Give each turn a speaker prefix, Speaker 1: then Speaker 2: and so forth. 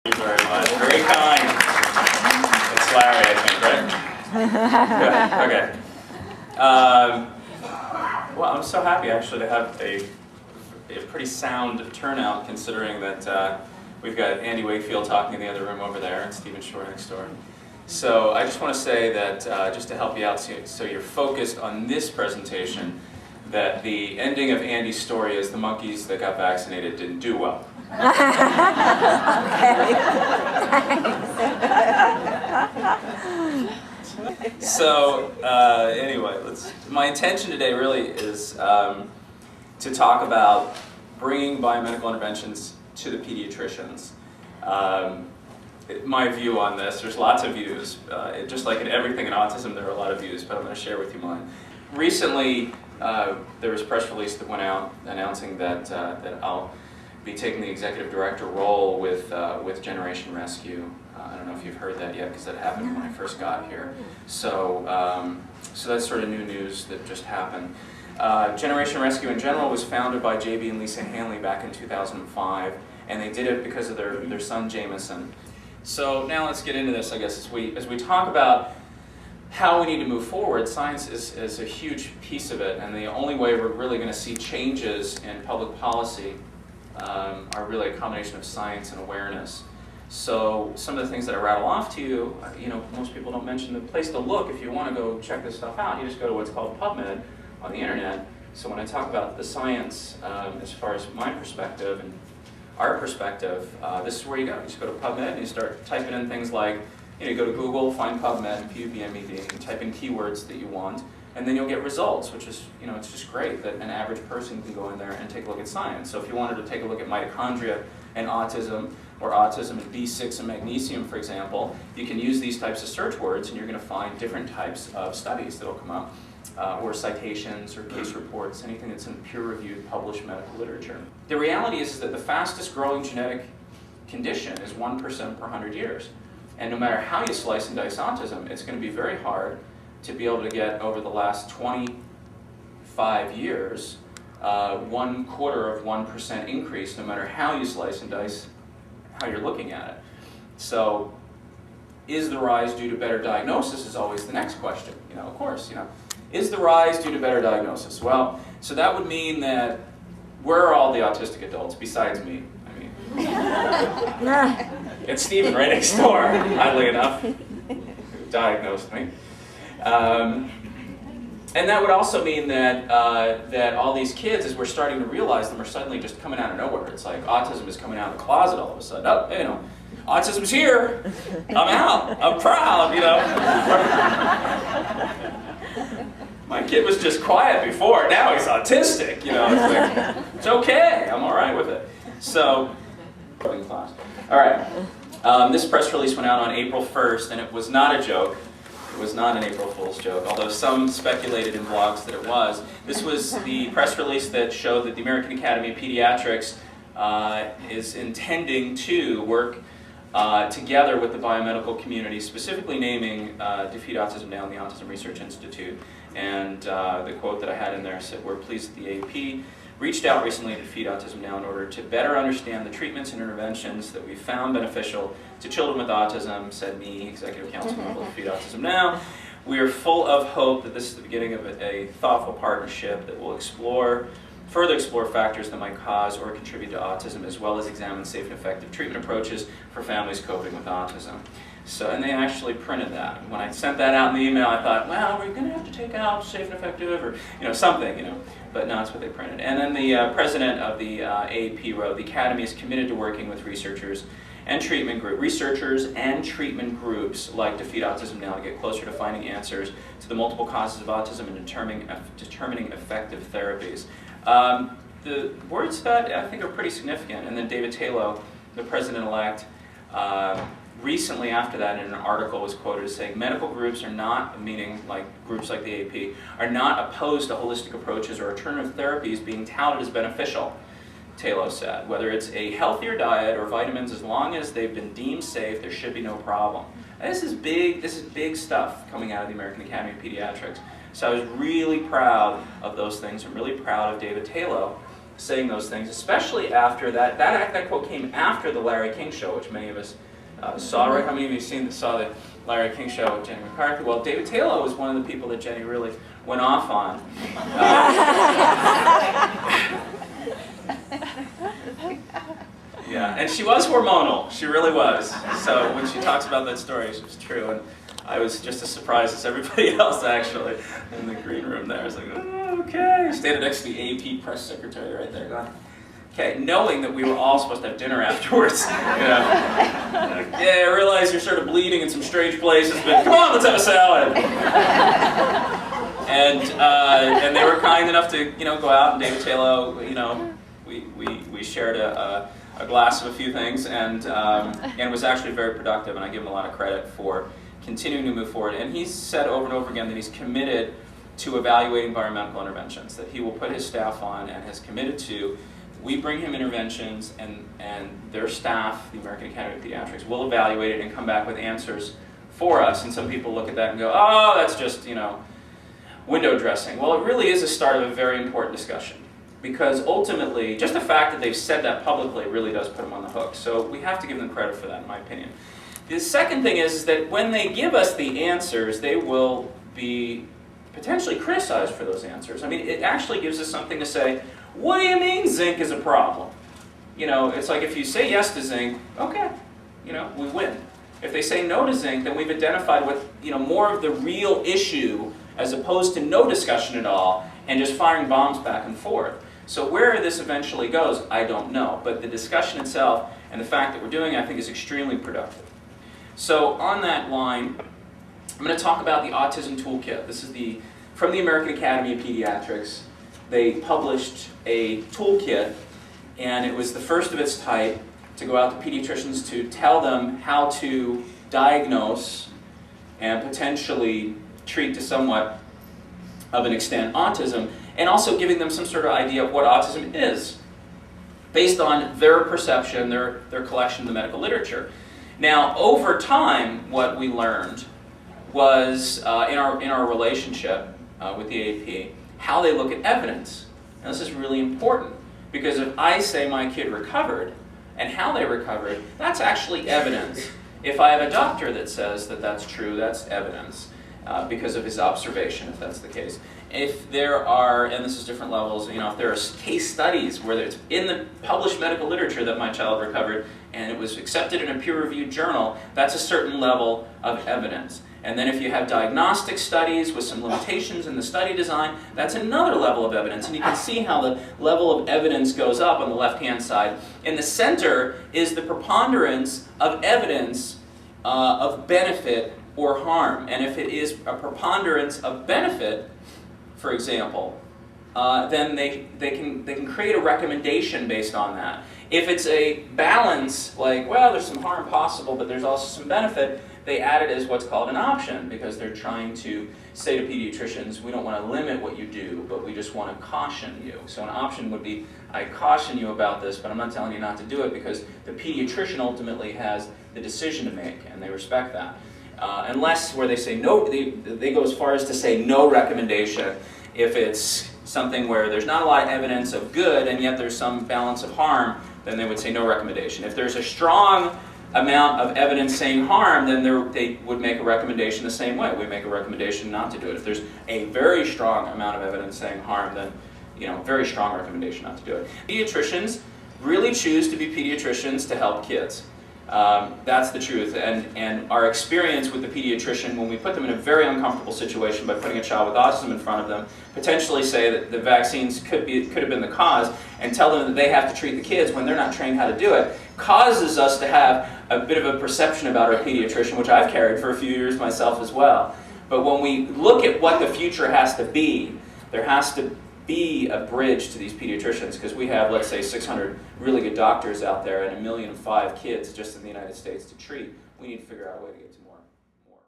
Speaker 1: Thank you very much. Very kind. It's Larry, I think, right? Good. Okay. Well, I'm so happy actually to have a pretty sound turnout, considering that we've got Andy Wakefield talking in the other room over there and Stephen Shore next door. So I just want to say that just to help you out, so you're focused on this presentation, that the ending of Andy's story is the monkeys that got vaccinated didn't do well. So anyway, my intention today really is to talk about bringing biomedical interventions to the pediatricians. My view on this, there's lots of views. Just like in everything in autism, there are a lot of views, but I'm going to share with you mine. Recently, there was a press release that went out announcing that I'll be taking the executive director role with Generation Rescue. I don't know if you've heard that yet, because that happened when I first got here. So, so that's sort of new news that just happened. Generation Rescue in general was founded by JB and Lisa Hanley back in 2005, and they did it because of their son Jameson. So now let's get into this, I guess, as we talk about how we need to move forward. Science is a huge piece of it, and the only way we're really going to see changes in public policy are really a combination of science and awareness. So some of the things that I rattle off to you, most people don't mention the place to look if you want to go check this stuff out. You just go to what's called PubMed on the internet. So when I talk about the science, as far as my perspective and our perspective, this is where you go. You just go to PubMed and you start typing in things like, you go to Google, find PubMed, P-U-B-M-E-D, and you type in keywords that you want, and then you'll get results, which is, it's just great that an average person can go in there and take a look at science. So if you wanted to take a look at mitochondria and autism, or autism and B6 and magnesium, for example, you can use these types of search words, and you're going to find different types of studies that will come up, or citations, or case reports, anything that's in peer-reviewed, published medical literature. The reality is that the fastest growing genetic condition is 1% per 100 years. And no matter how you slice and dice autism, it's going to be very hard to be able to get over the last 25 years 1/4% increase, no matter how you slice and dice how you're looking at it. So is the rise due to better diagnosis is always the next question. Of course, is the rise due to better diagnosis? Well, so that would mean that where are all the autistic adults besides me? It's Stephen right next door, oddly enough, who diagnosed me. And that would also mean that that all these kids, as we're starting to realize them, are suddenly just coming out of nowhere. It's like autism is coming out of the closet all of a sudden. Oh, autism's here. I'm out. I'm proud. My kid was just quiet before. Now he's autistic. It's like, it's okay. I'm all right with it. So, class. All right. This press release went out on April 1st, and it was not a joke. It was not an April Fool's joke, although some speculated in blogs that it was. This was the press release that showed that the American Academy of Pediatrics is intending to work together with the biomedical community, specifically naming Defeat Autism Now and the Autism Research Institute. And the quote that I had in there said, "We're pleased that the AP reached out recently to Defeat Autism Now in order to better understand the treatments and interventions that we found beneficial to children with autism," said me, Executive Council member of Defeat Autism Now. "We are full of hope that this is the beginning of a thoughtful partnership that will further explore factors that might cause or contribute to autism, as well as examine safe and effective treatment approaches for families coping with autism." So, and they actually printed that. When I sent that out in the email, I thought, well, we're going to have to take out safe and effective, or something, but no, that's what they printed. And then the president of the AAP wrote, "The Academy is committed to working with researchers and treatment groups like Defeat Autism Now to get closer to finding answers to the multiple causes of autism and determining effective therapies." The words that I think are pretty significant. And then David Taylor, the president-elect, recently after that in an article was quoted as saying, "Medical groups are not," meaning like groups like the AP, "are not opposed to holistic approaches or alternative therapies being touted as beneficial," Taylor said. "Whether it's a healthier diet or vitamins, as long as they've been deemed safe, there should be no problem." And this is big stuff coming out of the American Academy of Pediatrics. So I was really proud of those things. I'm really proud of David Taylor saying those things, especially after that quote came after the Larry King show, which many of us saw, right? How many of you saw the Larry King show with Jenny McCarthy? Well, David Taylor was one of the people that Jenny really went off on. Yeah, and she was hormonal. She really was. So when she talks about that story, it was true. And I was just as surprised as everybody else, actually, in the green room there. I was like, oh, okay. Standing next to the AP press secretary right there, going, okay, knowing that we were all supposed to have dinner afterwards. Yeah, I realize you're sort of bleeding in some strange places, but come on, let's have a salad. And they were kind enough to go out, and David Taylor, we shared a glass of a few things, and it was actually very productive, and I give him a lot of credit for continuing to move forward. And he's said over and over again that he's committed to evaluating environmental interventions, that he will put his staff on and has committed to. We bring him interventions, and their staff, the American Academy of Pediatrics, will evaluate it and come back with answers for us. And some people look at that and go, oh, that's just, window dressing. Well, it really is a start of a very important discussion, because ultimately, just the fact that they've said that publicly really does put them on the hook. So we have to give them credit for that, in my opinion. The second thing is that when they give us the answers, they will be potentially criticized for those answers. I mean, it actually gives us something to say, what do you mean zinc is a problem? It's like if you say yes to zinc, okay, we win. If they say no to zinc, then we've identified what, more of the real issue, as opposed to no discussion at all and just firing bombs back and forth. So where this eventually goes, I don't know. But the discussion itself and the fact that we're doing it, I think, is extremely productive. So on that line, I'm going to talk about the Autism Toolkit. This is from the American Academy of Pediatrics. They published a toolkit, and it was the first of its type to go out to pediatricians to tell them how to diagnose and potentially treat to somewhat of an extent autism, and also giving them some sort of idea of what autism is, based on their perception, their collection of the medical literature. Now, over time, what we learned was, in our relationship with the AP, how they look at evidence. Now, this is really important, because if I say my kid recovered, and how they recovered, that's actually evidence. If I have a doctor that says that that's true, that's evidence, because of his observation, if that's the case. If there are, and this is different levels, if there are case studies where it's in the published medical literature that my child recovered, and it was accepted in a peer-reviewed journal, that's a certain level of evidence. And then if you have diagnostic studies with some limitations in the study design, that's another level of evidence. And you can see how the level of evidence goes up on the left-hand side. In the center is the preponderance of evidence of benefit or harm. And if it is a preponderance of benefit, for example, then they can create a recommendation based on that. If it's a balance, like, well, there's some harm possible, but there's also some benefit, they add it as what's called an option, because they're trying to say to pediatricians, we don't want to limit what you do, but we just want to caution you. So an option would be, I caution you about this, but I'm not telling you not to do it, because the pediatrician ultimately has the decision to make, and they respect that. Unless where they say no, they go as far as to say no recommendation if it's something where there's not a lot of evidence of good and yet there's some balance of harm, then they would say no recommendation. If there's a strong amount of evidence saying harm, then they would make a recommendation the same way. We make a recommendation not to do it. If there's a very strong amount of evidence saying harm, then very strong recommendation not to do it. Pediatricians really choose to be pediatricians to help kids. That's the truth, and our experience with the pediatrician, when we put them in a very uncomfortable situation by putting a child with autism in front of them, potentially say that the vaccines could have been the cause, and tell them that they have to treat the kids when they're not trained how to do it, causes us to have a bit of a perception about our pediatrician, which I've carried for a few years myself as well. But when we look at what the future has to be, there has to be a bridge to these pediatricians, because we have, let's say, 600 really good doctors out there and 1,000,005 kids just in the United States to treat. We need to figure out a way to get to more.